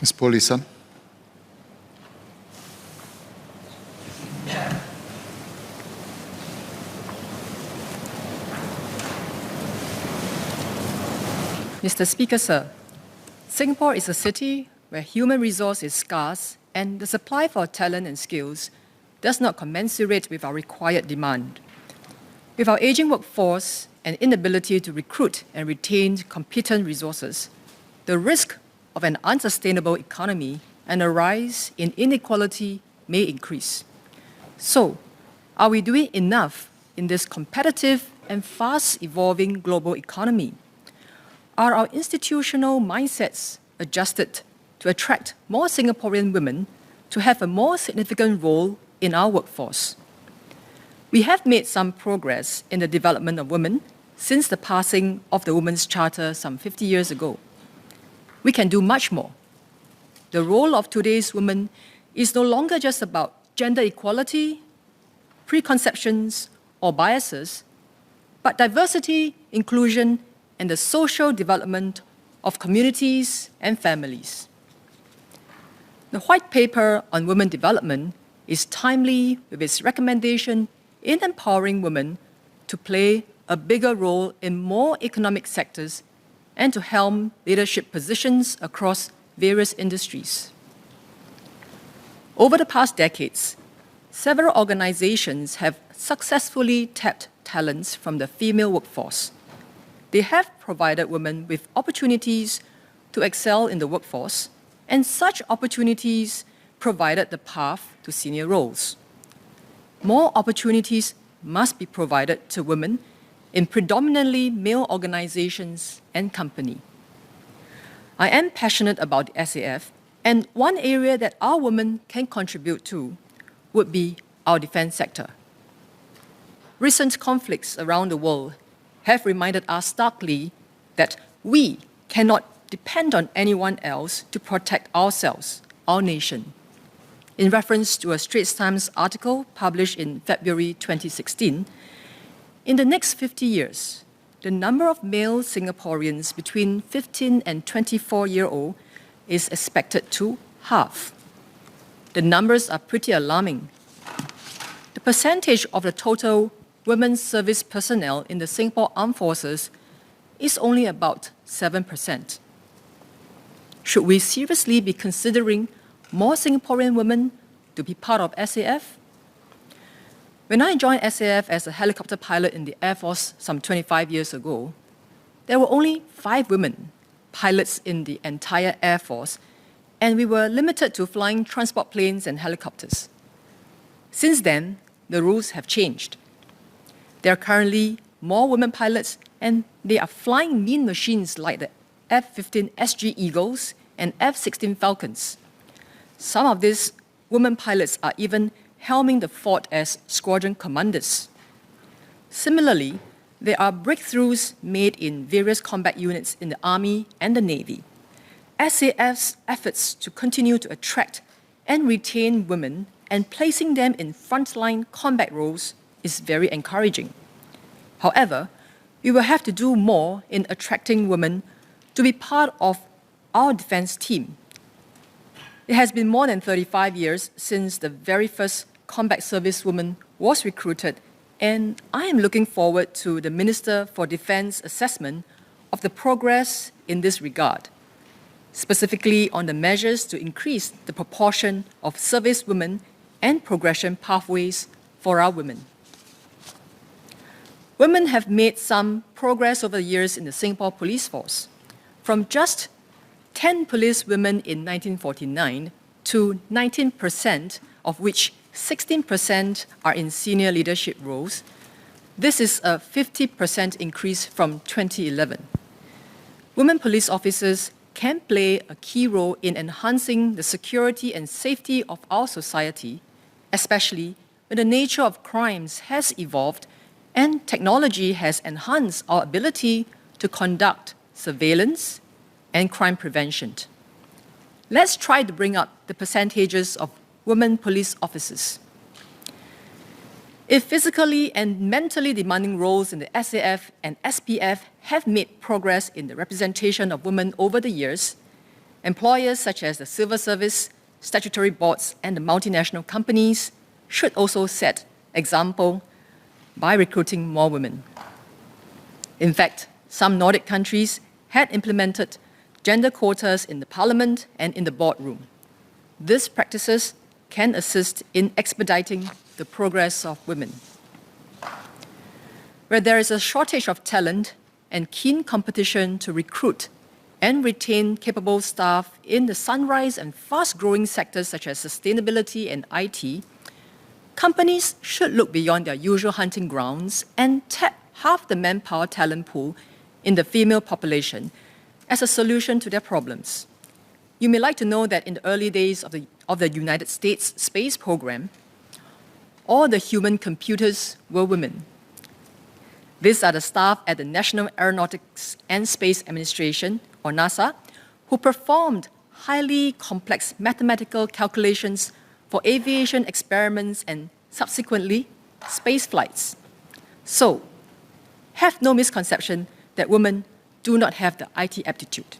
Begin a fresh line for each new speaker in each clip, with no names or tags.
Ms. Paulison.
Mr. Speaker, sir, Singapore is a city where human resource is scarce and the supply for talent and skills does not commensurate with our required demand. With our aging workforce and inability to recruit and retain competent resources, the risk of an unsustainable economy and a rise in inequality may increase. So, are we doing enough in this competitive and fast-evolving global economy? Are our institutional mindsets adjusted to attract more Singaporean women to have a more significant role in our workforce? We have made some progress in the development of women since the passing of the Women's Charter some 50 years ago. We can do much more. The role of today's women is no longer just about gender equality, preconceptions, or biases, but diversity, inclusion, and the social development of communities and families. The White Paper on Women Development is timely with its recommendation in empowering women to play a bigger role in more economic sectors and to helm leadership positions across various industries. Over the past decades, several organizations have successfully tapped talents from the female workforce. They have provided women with opportunities to excel in the workforce, and such opportunities provided the path to senior roles. More opportunities must be provided to women in predominantly male organizations and companies. I am passionate about the SAF, and one area that our women can contribute to would be our defense sector. Recent conflicts around the world have reminded us starkly that we cannot depend on anyone else to protect ourselves, our nation. In reference to a Straits Times article published in February 2016, in the next 50 years, the number of male Singaporeans between 15 and 24-year-old is expected to halve. The numbers are pretty alarming. The percentage of the total women's service personnel in the Singapore Armed Forces is only about 7%. Should we seriously be considering more Singaporean women to be part of SAF? When I joined SAF as a helicopter pilot in the Air Force some 25 years ago, there were only 5 women pilots in the entire Air Force, and we were limited to flying transport planes and helicopters. Since then, the rules have changed. There are currently more women pilots, and they are flying mean machines like the F-15 SG Eagles and F-16 Falcons. Some of these women pilots are even helming the fort as squadron commanders. Similarly, there are breakthroughs made in various combat units in the Army and the Navy. SAF's efforts to continue to attract and retain women and placing them in frontline combat roles is very encouraging. However, we will have to do more in attracting women to be part of our defense team. It has been more than 35 years since the very first combat service woman was recruited, and I am looking forward to the Minister for Defense assessment of the progress in this regard, specifically on the measures to increase the proportion of service women and progression pathways for our women. Women have made some progress over the years in the Singapore police force, from just 10 police women in 1949 to 19%, of which 16% are in senior leadership roles. This is a 50% increase from 2011. Women police officers can play a key role in enhancing the security and safety of our society, especially when the nature of crimes has evolved and technology has enhanced our ability to conduct surveillance and crime prevention. Let's try to bring up the percentages of women police officers. If physically and mentally demanding roles in the SAF and SPF have made progress in the representation of women over the years, Employers such as the civil service, statutory boards, and the multinational companies should also set example by recruiting more women. In fact, some Nordic countries had implemented gender quotas in the parliament and in the boardroom. These practices can assist in expediting the progress of women. Where there is a shortage of talent and keen competition to recruit and retain capable staff in the sunrise and fast-growing sectors such as sustainability and IT, companies should look beyond their usual hunting grounds and tap half the manpower talent pool in the female population as a solution to their problems. You may like to know that in the early days of the United States space program, all the human computers were women. These are the staff at the National Aeronautics and Space Administration, or NASA, who performed highly complex mathematical calculations for aviation experiments and subsequently space flights. So, have no misconception that women do not have the IT aptitude.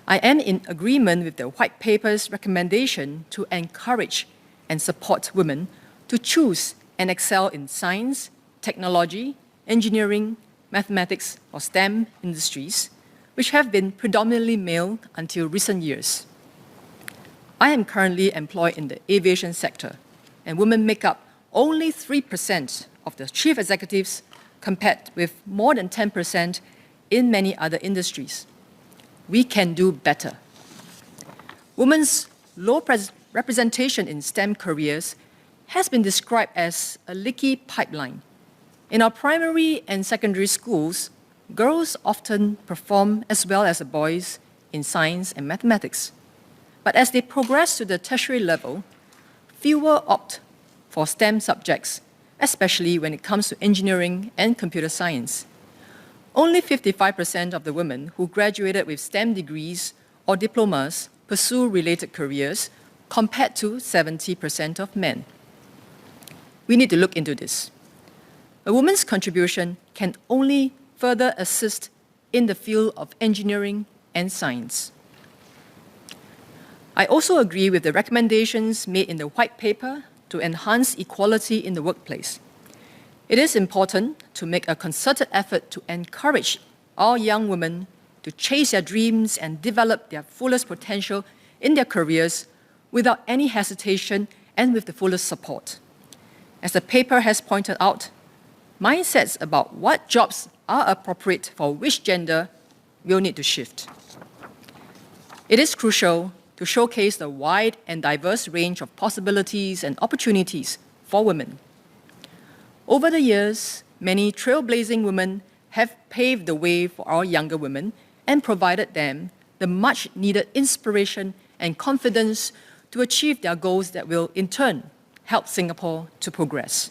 I am in agreement with the White Paper's recommendation to encourage and support women to choose and excel in science, technology, engineering, mathematics, or STEM industries, which have been predominantly male until recent years. I am currently employed in the aviation sector, and women make up only 3% of the chief executives, compared with more than 10% in many other industries. We can do better. Women's low representation in STEM careers has been described as a leaky pipeline. In our primary and secondary schools, girls often perform as well as the boys in science and mathematics. But as they progress to the tertiary level, fewer opt for STEM subjects, especially when it comes to engineering and computer science. Only 55% of the women who graduated with STEM degrees or diplomas pursue related careers, compared to 70% of men. We need to look into this. A woman's contribution can only further assist in the field of engineering and science. I also agree with the recommendations made in the White Paper to enhance equality in the workplace. It is important to make a concerted effort to encourage all young women to chase their dreams and develop their fullest potential in their careers without any hesitation and with the fullest support. As the paper has pointed out, mindsets about what jobs are appropriate for which gender will need to shift. It is crucial to showcase the wide and diverse range of possibilities and opportunities for women. Over the years, many trailblazing women have paved the way for our younger women and provided them the much-needed inspiration and confidence to achieve their goals that will, in turn, help Singapore to progress.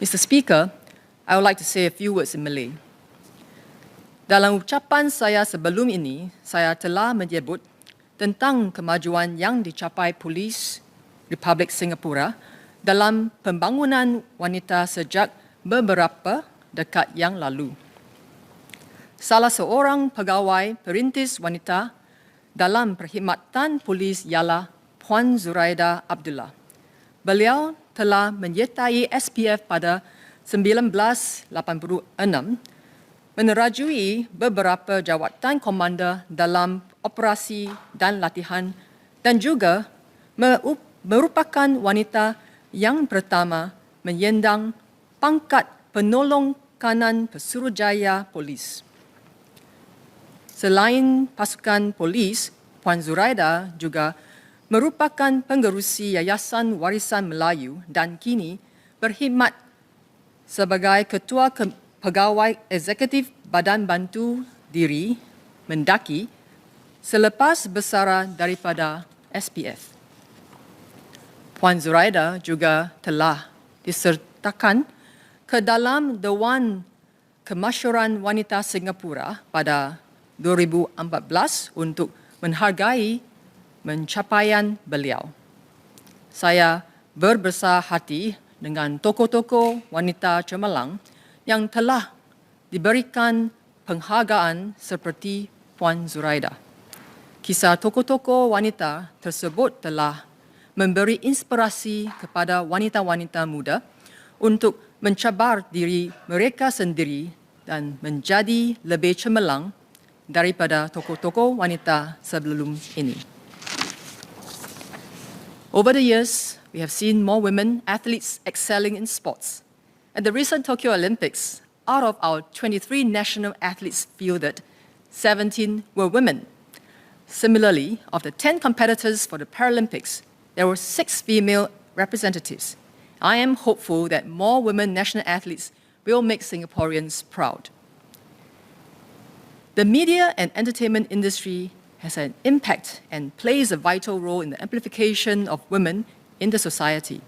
Mr. Speaker, I would like to say a few words in Malay. Dalam ucapan saya sebelum ini, saya telah menyebut tentang kemajuan yang dicapai Polis Republik Singapura dalam pembangunan wanita sejak beberapa dekad yang lalu. Salah seorang pegawai perintis wanita dalam perkhidmatan polis ialah Puan Zuraida Abdullah. Beliau telah menyertai SPF pada 1986, menerajui beberapa jawatan komander dalam operasi dan latihan, dan juga merupakan wanita yang pertama menyandang pangkat penolong kanan Pesuruhjaya Polis. Selain pasukan polis, Puan Zuraida juga merupakan pengerusi Yayasan Warisan Melayu dan kini berkhidmat sebagai Ketua Pegawai Eksekutif Badan Bantu Diri Mendaki selepas bersara daripada SPF. Puan Zuraida juga telah disertakan ke dalam Dewan Kemasyuran Wanita Singapura pada 2014 untuk menghargai pencapaian beliau. Saya berbesar hati dengan tokoh-tokoh wanita cemerlang yang telah diberikan penghargaan seperti Puan Zuraida. Kisah tokoh-tokoh wanita tersebut telah memberi inspirasi kepada wanita-wanita muda untuk mencabar diri mereka sendiri dan menjadi lebih cemerlang daripada tokoh-tokoh wanita sebelum ini. Over the years, we have seen more women athletes excelling in sports. At the recent Tokyo Olympics, out of our 23 national athletes fielded, 17 were women. Similarly, of the 10 competitors for the Paralympics, there were 6 female representatives. I am hopeful that more women national athletes will make Singaporeans proud. The media and entertainment industry has an impact and plays a vital role in the amplification of women in the society.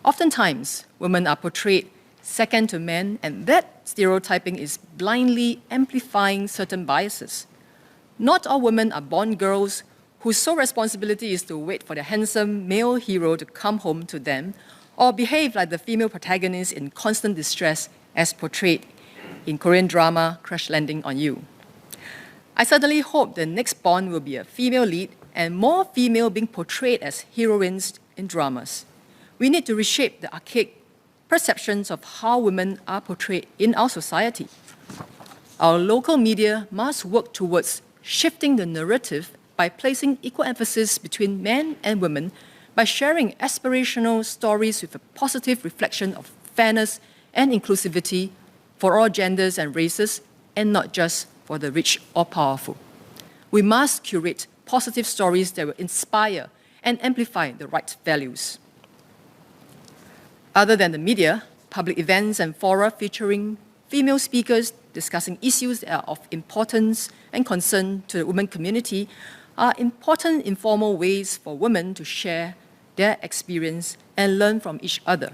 Oftentimes, women are portrayed second to men, and that stereotyping is blindly amplifying certain biases. Not all women are born girls whose sole responsibility is to wait for the handsome male hero to come home to them or behave like the female protagonist in constant distress as portrayed in Korean drama Crash Landing on You. I certainly hope the next Bond will be a female lead and more female being portrayed as heroines in dramas. We need to reshape the archaic perceptions of how women are portrayed in our society. Our local media must work towards shifting the narrative by placing equal emphasis between men and women by sharing aspirational stories with a positive reflection of fairness and inclusivity for all genders and races, and not just for the rich or powerful. We must curate positive stories that will inspire and amplify the right values. Other than the media, public events and fora featuring female speakers discussing issues that are of importance and concern to the women community are important informal ways for women to share their experience and learn from each other.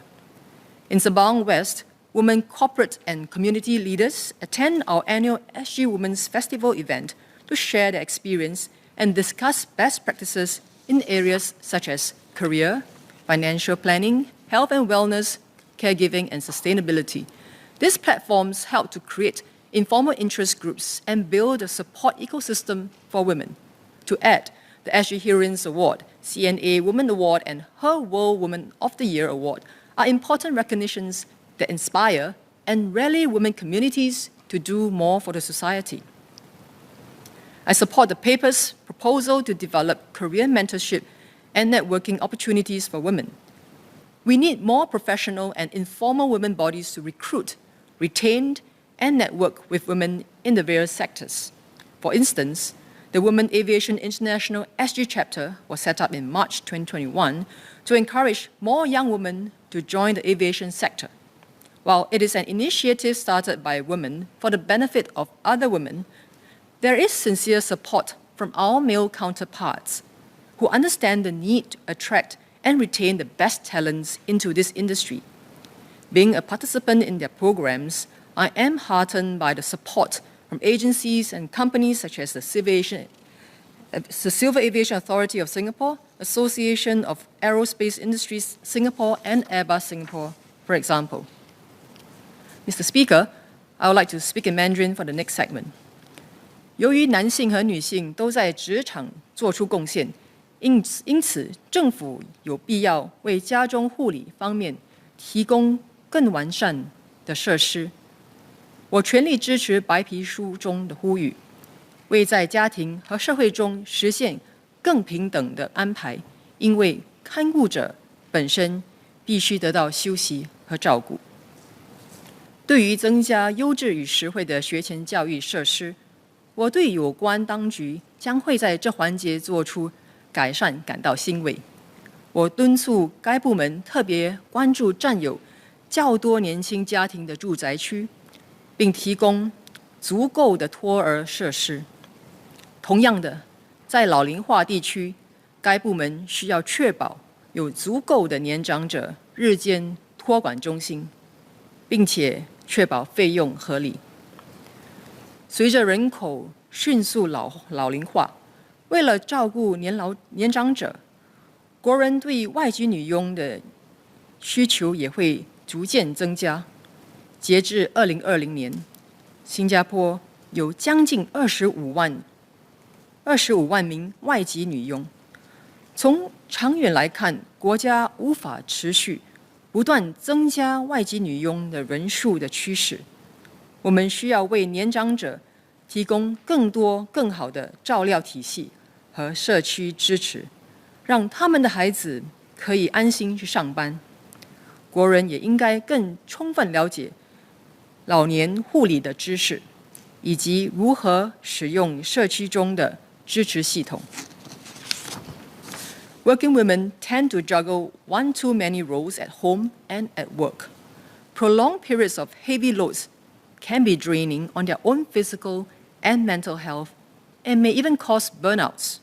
In Sembawang West, women corporate and community leaders attend our annual SG Women's Festival event to share their experience and discuss best practices in areas such as career, financial planning, health and wellness, caregiving, and sustainability. These platforms help to create informal interest groups and build a support ecosystem for women. To add, the SG Heroines Award, CNA Women Award, and Her World Woman of the Year Award are important recognitions that inspire and rally women communities to do more for the society. I support the paper's proposal to develop career mentorship and networking opportunities for women. We need more professional and informal women bodies to recruit, retain, and network with women in the various sectors. For instance, the Women Aviation International SG chapter was set up in March 2021 to encourage more young women to join the aviation sector. While it is an initiative started by women for the benefit of other women, there is sincere support from our male counterparts who understand the need to attract and retain the best talents into this industry. Being a participant in their programs, I am heartened by the support from agencies and companies such as the Civil Aviation Authority of Singapore, Association of Aerospace Industries Singapore, and Airbus Singapore, for example. Mr. Speaker, I would like to speak in Mandarin for the next segment. 由于男性和女性都在职场做出贡献，因此政府有必要为家中护理方面提供更完善的设施。我全力支持白皮书中的呼吁，为在家庭和社会中实现更平等的安排，因为看护者本身必须得到休息和照顾。对于增加优质与实惠的学前教育设施，我对有关当局将会在这环节做出改善感到欣慰。我敦促该部门特别关注占有较多年轻家庭的住宅区，并提供足够的托儿设施。同样的，在老龄化地区，该部门需要确保有足够的年长者日间托管中心，并且确保费用合理。随着人口迅速老龄化，为了照顾年长者，国人对外籍女佣的需求也会逐渐增加。截至2020年，新加坡有将近25万25万名外籍女佣。从长远来看，国家无法持续不断增加外籍女佣的人数的趋势。我们需要为年长者提供更多更好的照料体系和社区支持，让他们的孩子可以安心去上班。国人也应该更充分了解老年护理的知识，以及如何使用社区中的支持系统。Working women tend to juggle one too many roles at home and at work. Prolonged periods of heavy loads can be draining on their own physical and mental health and may even cause burnouts.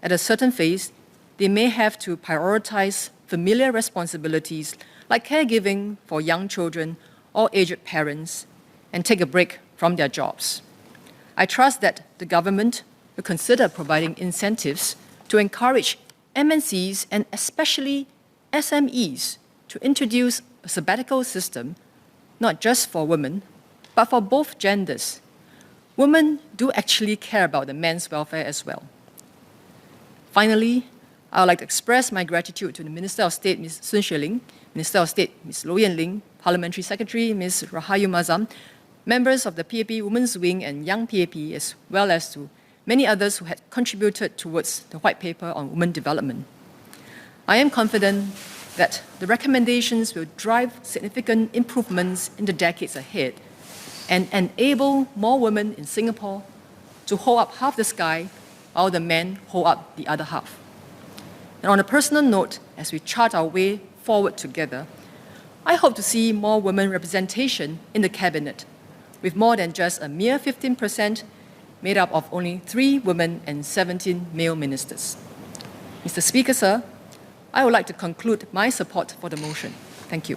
At a certain phase, they may have to prioritize familiar responsibilities like caregiving for young children or aged parents and take a break from their jobs. I trust that the government will consider providing incentives to encourage MNCs and especially SMEs to introduce a sabbatical system, not just for women, but for both genders. Women do actually care about the men's welfare as well. Finally, I would like to express my gratitude to the Minister of State, Ms. Sun Xueling, Minister of State, Ms. Low Yan-ling, Parliamentary Secretary, Ms. Rahayu Mazam, members of the PAP Women's Wing and Young PAP, as well as to many others who had contributed towards the White Paper on Women Development. I am confident that the recommendations will drive significant improvements in the decades ahead and enable more women in Singapore to hold up half the sky while the men hold up the other half. And on a personal note, as we chart our way forward together, I hope to see more women representation in the cabinet, with more than just a mere 15% made up of only 3 women and 17 male ministers. Mr. Speaker, sir, I would like to conclude my support for the motion. Thank you.